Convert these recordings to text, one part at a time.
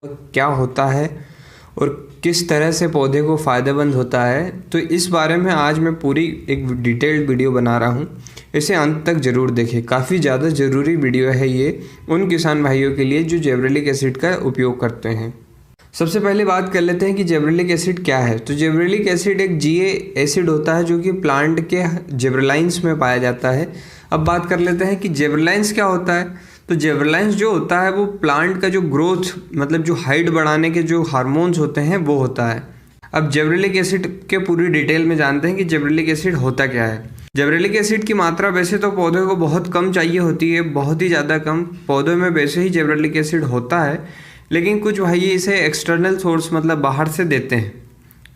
क्या होता है और किस तरह से पौधे को फ़ायदेमंद होता है, तो इस बारे में आज मैं पूरी एक डिटेल्ड वीडियो बना रहा हूँ। इसे अंत तक ज़रूर देखें। काफ़ी ज़्यादा ज़रूरी वीडियो है ये उन किसान भाइयों के लिए जो जिब्रेलिक एसिड का उपयोग करते हैं। सबसे पहले बात कर लेते हैं कि जिब्रेलिक एसिड क्या है। तो जिब्रेलिक एसिड एक जीए एसिड होता है जो कि प्लांट के जिब्रेलाइंस में पाया जाता है। अब बात कर लेते हैं कि जिब्रेलाइंस क्या होता है। तो जिब्रेलाइंस जो होता है वो प्लांट का जो ग्रोथ मतलब जो हाइट बढ़ाने के जो हार्मोन्स होते हैं वो होता है। अब जिब्रेलिक एसिड के पूरी डिटेल में जानते हैं कि जिब्रेलिक एसिड होता क्या है। जिब्रेलिक एसिड की मात्रा वैसे तो पौधे को बहुत कम चाहिए होती है, बहुत ही ज़्यादा कम। पौधों में वैसे ही जिब्रेलिक एसिड होता है, लेकिन कुछ भाई इसे एक्सटर्नल सोर्स मतलब बाहर से देते हैं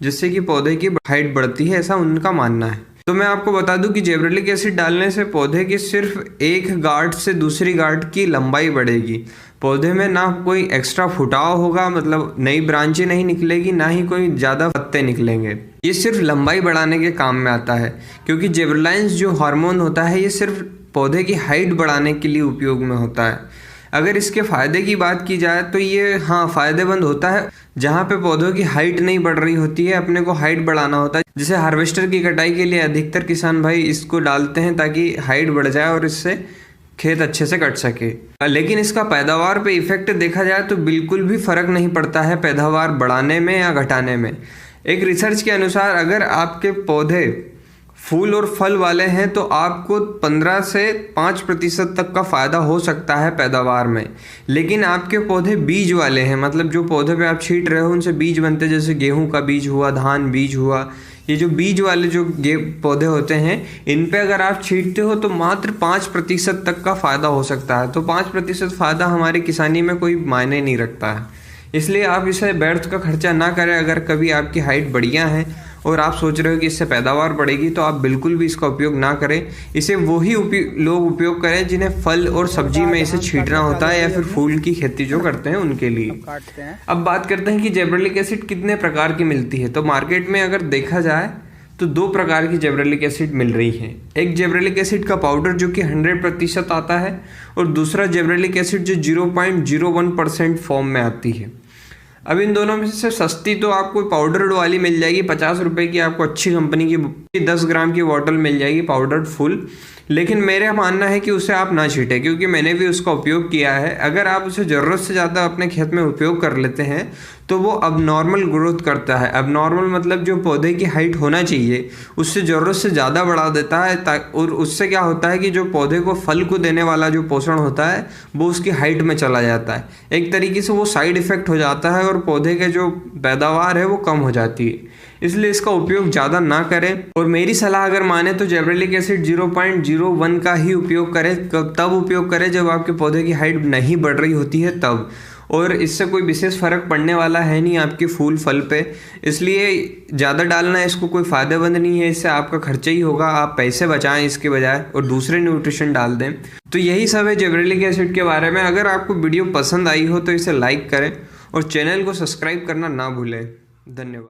जिससे कि पौधे की हाइट बढ़ती है, ऐसा उनका मानना है। तो मैं आपको बता दूं कि जिब्रेलिक एसिड डालने से पौधे की सिर्फ एक गांठ से दूसरी गांठ की लंबाई बढ़ेगी। पौधे में ना कोई एक्स्ट्रा फुटाव होगा, मतलब नई ब्रांचें नहीं निकलेगी, ना ही कोई ज़्यादा पत्ते निकलेंगे। ये सिर्फ लंबाई बढ़ाने के काम में आता है, क्योंकि जिब्रेलाइंस जो हार्मोन होता है ये सिर्फ पौधे की हाइट बढ़ाने के लिए उपयोग में होता है। अगर इसके फ़ायदे की बात की जाए तो ये फ़ायदेमंद होता है जहाँ पे पौधों की हाइट नहीं बढ़ रही होती है, अपने को हाइट बढ़ाना होता है। जैसे हार्वेस्टर की कटाई के लिए अधिकतर किसान भाई इसको डालते हैं ताकि हाइट बढ़ जाए और इससे खेत अच्छे से कट सके। लेकिन इसका पैदावार पे इफेक्ट देखा जाए तो बिल्कुल भी फ़र्क नहीं पड़ता है पैदावार बढ़ाने में या घटाने में। एक रिसर्च के अनुसार अगर आपके पौधे फूल और फल वाले हैं तो आपको 15 से 5% तक का फ़ायदा हो सकता है पैदावार में। लेकिन आपके पौधे बीज वाले हैं, मतलब जो पौधे पे आप छींट रहे हो उनसे बीज बनते, जैसे गेहूं का बीज हुआ, धान बीज हुआ, ये जो बीज वाले जो पौधे होते हैं इन पे अगर आप छींटते हो तो मात्र 5% तक का फ़ायदा हो सकता है। तो 5% फ़ायदा हमारी किसानी में कोई मायने नहीं रखता है, इसलिए आप इसे व्यर्थ का खर्चा ना करें। अगर कभी आपकी हाइट बढ़िया है और आप सोच रहे हो कि इससे पैदावार बढ़ेगी तो आप बिल्कुल भी इसका उपयोग ना करें। इसे वही लोग उपयोग करें जिन्हें फल और सब्जी में इसे छींटना होता है या फिर फूल की खेती जो करते हैं उनके लिए। अब बात करते हैं कि जिब्रेलिक एसिड कितने प्रकार की मिलती है। तो मार्केट में अगर देखा जाए तो 2 प्रकार की जिब्रेलिक एसिड मिल रही है। एक जिब्रेलिक एसिड का पाउडर जो कि 100% आता है, और दूसरा जिब्रेलिक एसिड जो 0.01% फॉर्म में आती है। अब इन दोनों में से सस्ती तो आपको पाउडर वाली मिल जाएगी, 50 रुपये की आपको अच्छी कंपनी की 10 ग्राम की बॉटल मिल जाएगी पाउडर फुल। लेकिन मेरा मानना है कि उसे आप ना छीटें, क्योंकि मैंने भी उसका उपयोग किया है। अगर आप उसे ज़रूरत से ज़्यादा अपने खेत में उपयोग कर लेते हैं तो वो अबनॉर्मल ग्रोथ करता है। अबनॉर्मल मतलब जो पौधे की हाइट होना चाहिए उससे ज़रूरत से ज़्यादा बढ़ा देता है, और उससे क्या होता है कि जो पौधे को फल को देने वाला जो पोषण होता है वो उसकी हाइट में चला जाता है। एक तरीके से वो साइड इफ़ेक्ट हो जाता है और पौधे के जो पैदावार है वो कम हो जाती है। इसलिए इसका उपयोग ज़्यादा ना करें, और मेरी सलाह अगर माने तो जिब्रेलिक एसिड 0.01 का ही उपयोग करें। तब उपयोग करें जब आपके पौधे की हाइट नहीं बढ़ रही होती है तब, और इससे कोई विशेष फ़र्क पड़ने वाला है नहीं आपके फूल फल पे, इसलिए ज़्यादा डालना इसको कोई फ़ायदेमंद नहीं है। इससे आपका खर्चा ही होगा, आप पैसे बचाएं इसके बजाय और दूसरे न्यूट्रिशन डाल दें। तो यही सब है जिब्रेलिक एसिड के बारे में। अगर आपको वीडियो पसंद आई हो तो इसे लाइक करें और चैनल को सब्सक्राइब करना ना भूलें। धन्यवाद।